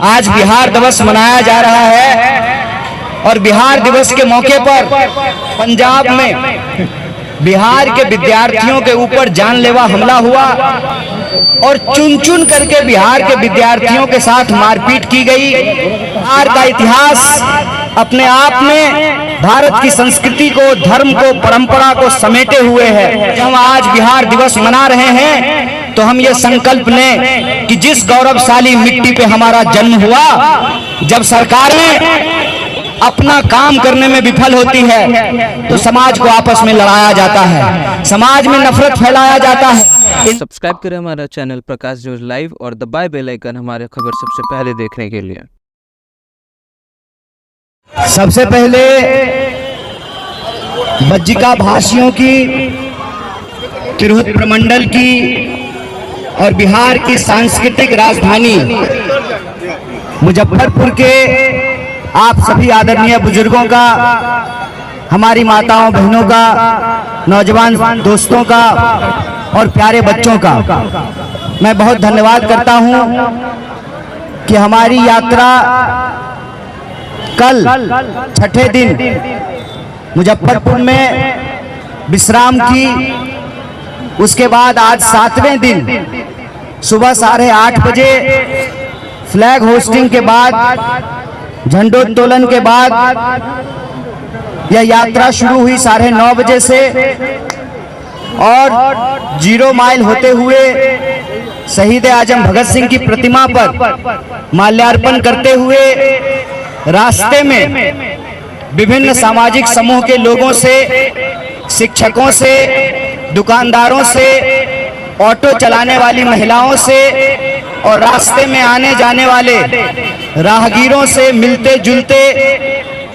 आज बिहार दिवस मनाया जा रहा है और बिहार दिवस के मौके पर पंजाब में बिहार के विद्यार्थियों के ऊपर जानलेवा हमला हुआ और चुन चुन करके बिहार के विद्यार्थियों के साथ मारपीट की गई। बिहार का इतिहास अपने आप में भारत की संस्कृति को, धर्म को, परंपरा को समेटे हुए है। जब हम आज बिहार दिवस मना रहे हैं तो हम ये संकल्प लें कि जिस गौरवशाली मिट्टी पे हमारा जन्म हुआ, जब सरकारें अपना काम करने में विफल होती है तो समाज को आपस में लड़ाया जाता है, समाज में नफरत फैलाया जाता है। सब्सक्राइब करें हमारा चैनल प्रकाश न्यूज लाइव और दबाए बेल आइकन हमारे खबर सबसे पहले देखने के लिए। सबसे पहले बज्जिका भाषियों की, तिरहुत प्रमंडल की और बिहार की सांस्कृतिक राजधानी मुजफ्फरपुर के आप सभी आदरणीय बुजुर्गों का, हमारी माताओं बहनों का, नौजवान दोस्तों का और प्यारे बच्चों का मैं बहुत धन्यवाद करता हूं कि हमारी यात्रा कल छठे दिन मुजफ्फरपुर में विश्राम की, उसके बाद आज 7वें दिन सुबह 8:30 बजे फ्लैग होस्टिंग के बाद, झंडोत्तोलन के बाद यह यात्रा शुरू हुई 9:30 बजे से और 0 माइल होते हुए शहीद आजम भगत सिंह की प्रतिमा पर माल्यार्पण करते हुए रास्ते में विभिन्न सामाजिक समूह के लोगों से, शिक्षकों से, दुकानदारों से, ऑटो चलाने वाली महिलाओं से और रास्ते में आने जाने वाले राहगीरों से मिलते जुलते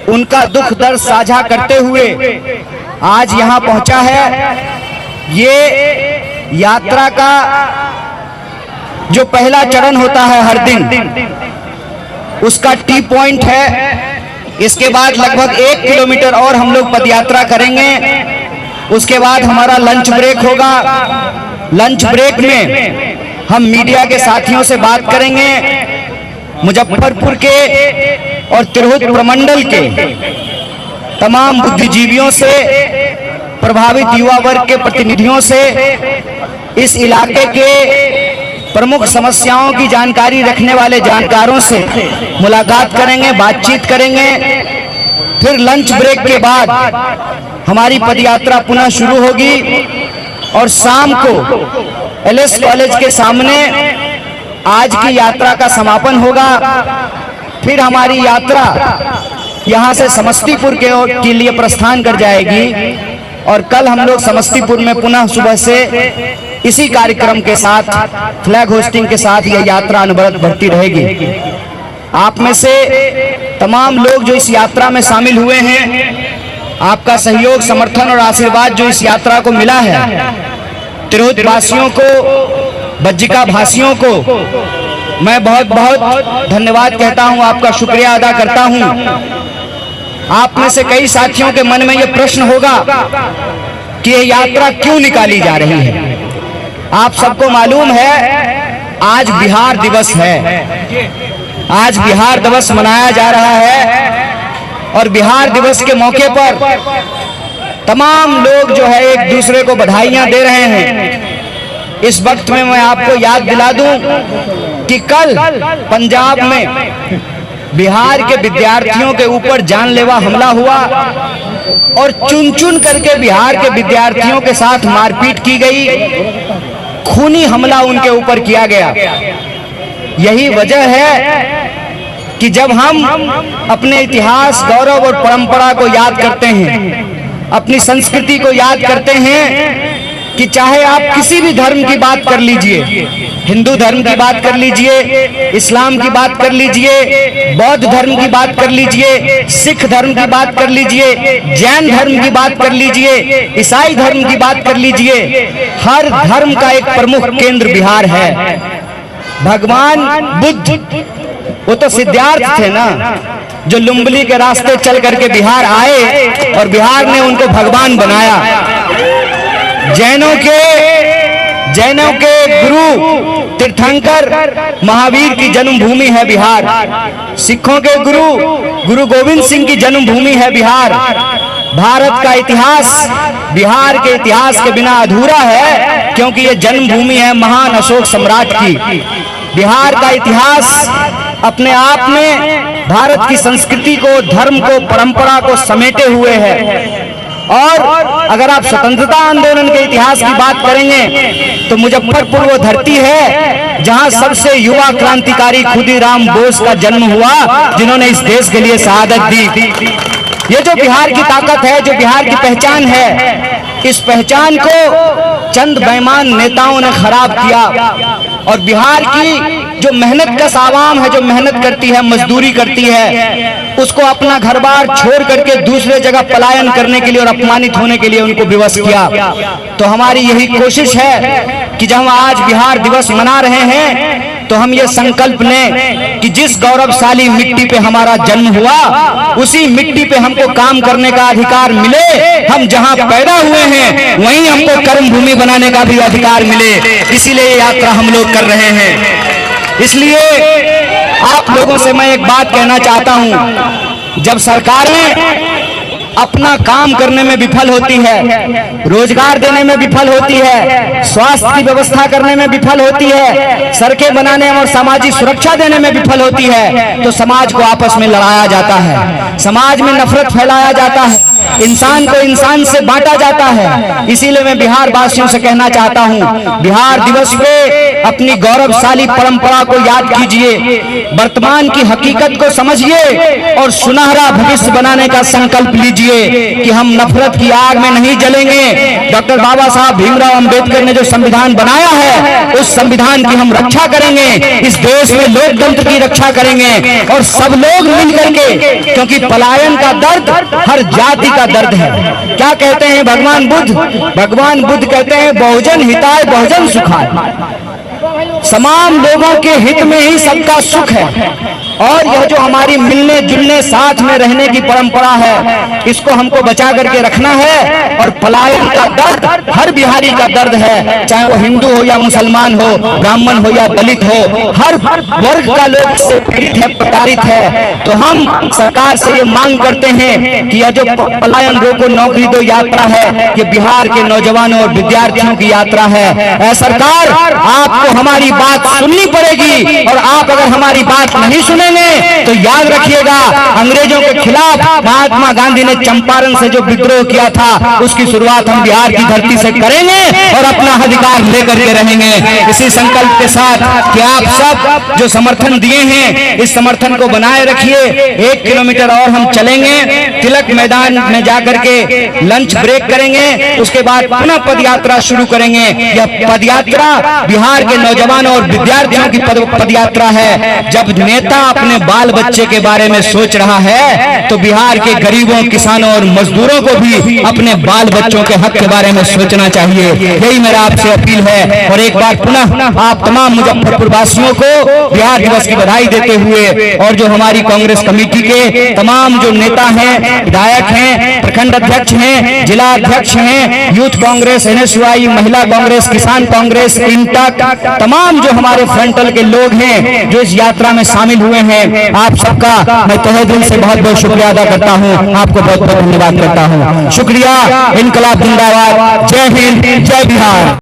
उनका दुख दर्द साझा करते हुए आज यहाँ पहुंचा है। ये यात्रा का जो पहला चरण होता है हर दिन, उसका टी पॉइंट है। इसके बाद लगभग 1 किलोमीटर और हम लोग पदयात्रा करेंगे। उसके बाद हमारा लंच ब्रेक होगा। लंच ब्रेक में हम मीडिया के साथियों से बात करेंगे, मुजफ्फरपुर के और तिरहुत प्रमंडल के तमाम बुद्धिजीवियों से, प्रभावित युवा वर्ग के प्रतिनिधियों से, इस इलाके के प्रमुख समस्याओं की जानकारी रखने वाले जानकारों से मुलाकात करेंगे, बातचीत करेंगे। फिर लंच ब्रेक के बाद हमारी पदयात्रा पुनः शुरू होगी और शाम को एलएस कॉलेज के सामने आज की यात्रा का समापन होगा। फिर हमारी यात्रा यहाँ से समस्तीपुर के लिए प्रस्थान कर जाएगी और कल हम लोग समस्तीपुर में पुनः सुबह से इसी कार्यक्रम के साथ, फ्लैग होस्टिंग के साथ यह यात्रा अनवरत बढ़ती रहेगी। आप में से तमाम लोग जो इस यात्रा में शामिल हुए हैं, आपका सहयोग, समर्थन और आशीर्वाद जो इस यात्रा को मिला है, तिरहुत वासियों को, बज्जिका भाषियों को मैं बहुत बहुत धन्यवाद कहता हूं, आपका शुक्रिया अदा करता हूं। आप में से कई साथियों के मन में यह प्रश्न होगा कि यह यात्रा क्यों निकाली जा रही है। आप सबको मालूम है आज बिहार दिवस है, आज बिहार दिवस मनाया जा रहा है और बिहार दिवस के मौके पर तमाम लोग जो है एक दूसरे को बधाइयां दे रहे हैं। इस वक्त में मैं आपको याद दिला दूं कि कल पंजाब में बिहार के विद्यार्थियों के ऊपर जानलेवा हमला हुआ और चुन चुन करके बिहार के विद्यार्थियों के साथ मारपीट की गई, खूनी हमला उनके ऊपर किया गया। यही वजह है कि जब हम अपने इतिहास, गौरव और परंपरा को याद करते हैं, अपनी संस्कृति को याद करते हैं, कि चाहे आप किसी भी धर्म की बात कर लीजिए, हिंदू धर्म की बात कर लीजिए, इस्लाम की बात कर लीजिए, बौद्ध धर्म की बात कर लीजिए, सिख धर्म की बात कर लीजिए, जैन धर्म की बात कर लीजिए, ईसाई धर्म की बात कर लीजिए, हर धर्म का एक प्रमुख केंद्र बिहार है। भगवान बुद्ध, वो तो सिद्धार्थ थे ना, जो लुम्बली के रास्ते चल करके बिहार आए और बिहार ने उनको भगवान बनाया। जैनों के गुरु तीर्थंकर महावीर की जन्मभूमि है बिहार। सिखों के गुरु गोविंद सिंह की जन्मभूमि है बिहार। भारत का इतिहास बिहार के इतिहास के बिना अधूरा है, क्योंकि ये जन्मभूमि है महान अशोक सम्राट की। बिहार का इतिहास अपने आप में भारत की संस्कृति को, धर्म को, परंपरा को समेटे हुए है। और अगर आप स्वतंत्रता आंदोलन के इतिहास की बात करेंगे तो मुजफ्फरपुर वो धरती है जहां सबसे युवा क्रांतिकारी खुदीराम बोस का जन्म हुआ, जिन्होंने इस देश के लिए शहादत दी। ये जो बिहार की ताकत है, जो बिहार की पहचान है, इस पहचान को चंद बेईमान नेताओं ने खराब किया। और बिहार की जो मेहनत कश आवाम है, जो मेहनत करती है, मजदूरी करती है, उसको अपना घर बार छोड़ करके दूसरे जगह पलायन करने के लिए और अपमानित होने के लिए उनको विवश किया। तो हमारी यही कोशिश है कि जब हम आज बिहार दिवस मना रहे हैं तो हम ये संकल्प लें कि जिस गौरवशाली मिट्टी पे हमारा जन्म हुआ, उसी मिट्टी पे हमको काम करने का अधिकार मिले। हम जहां पैदा हुए हैं वहीं हमको कर्म भूमि बनाने का भी अधिकार मिले। इसीलिए ये यात्रा हम लोग कर रहे हैं। इसलिए आप लोगों से मैं एक बात कहना चाहता हूं, जब सरकारें अपना काम करने में विफल होती है, रोजगार देने में विफल होती है, स्वास्थ्य की व्यवस्था करने में विफल होती है, सड़कें बनाने और सामाजिक सुरक्षा देने में विफल होती है, तो समाज को आपस में लड़ाया जाता है, समाज में नफरत फैलाया जाता है, इंसान को इंसान से बांटा जाता है। इसीलिए मैं बिहार वासियों से कहना चाहता हूं, बिहार दिवस पे अपनी गौरवशाली परंपरा को याद कीजिए, वर्तमान की हकीकत को समझिए और सुनहरा भविष्य बनाने का संकल्प लीजिए कि हम नफरत की आग में नहीं जलेंगे। डॉक्टर बाबा साहब भीमराव अंबेडकर ने जो संविधान बनाया है, उस संविधान की हम रक्षा करेंगे, इस देश में लोकतंत्र की रक्षा करेंगे और सब लोग मिल करके, क्योंकि पलायन का दर्द हर जाति का दर्द है। क्या कहते हैं भगवान बुद्ध? भगवान बुद्ध कहते हैं बहुजन हिताय बहुजन सुखाय। तमाम लोगों के हित में ही सबका सुख है। और यह जो हमारी मिलने जुलने साथ में रहने की परंपरा है, इसको हमको बचा करके रखना है। और पलायन का दर्द हर बिहारी का दर्द है, चाहे वो हिंदू हो या मुसलमान हो, ब्राह्मण हो या दलित हो, हर वर्ग का लोग इससे पीड़ित है, प्रताड़ित है। तो हम सरकार से ये मांग करते हैं कि यह जो पलायन रोको नौकरी दो यात्रा है, ये बिहार के नौजवानों और विद्यार्थियों की यात्रा है। सरकार, आपको हमारी बात सुननी पड़ेगी और आप अगर हमारी बात नहीं सुनेंगे तो याद रखिएगा, अंग्रेजों के खिलाफ महात्मा गांधी ने चंपारण से जो विद्रोह किया था, उसकी शुरुआत हम बिहार की धरती से करेंगे और अपना अधिकार लेकर के रहेंगे। इसी संकल्प के साथ कि आप सब जो समर्थन दिए हैं, इस समर्थन को बनाए रखिए। 1 किलोमीटर और हम चलेंगे, तिलक मैदान में जाकर के लंच ब्रेक करेंगे, उसके बाद पुनः पदयात्रा शुरू करेंगे। यह पदयात्रा बिहार के नौजवानों और विद्यार्थियों की पदयात्रा है। जब नेता अपने बाल बच्चे के बारे में सोच रहा है, तो बिहार के गरीबों, किसानों और मजदूरों को भी अपने बाल बच्चों के हक के बारे में सोचना चाहिए। यही मेरा आपसे अपील है। और एक बार पुनः आप तमाम मुजफ्फरपुर वासियों को बिहार दिवस की बधाई देते हुए, और जो हमारी कांग्रेस कमेटी के तमाम जो नेता हैं, विधायक हैं, प्रखंड अध्यक्ष हैं, जिला अध्यक्ष हैं, यूथ कांग्रेस, NSUI, महिला कांग्रेस, किसान कांग्रेस, इंटक, तमाम जो हमारे फ्रंटल के लोग हैं जो इस यात्रा में शामिल हुए हैं, आप सबका मैं तहे दिल से बहुत बहुत शुक्रिया अदा करता हूं। आपको बहुत बहुत धन्यवाद करता हूं। शुक्रिया। इनकलाब जिंदाबाद। जय हिंद, जय बिहार।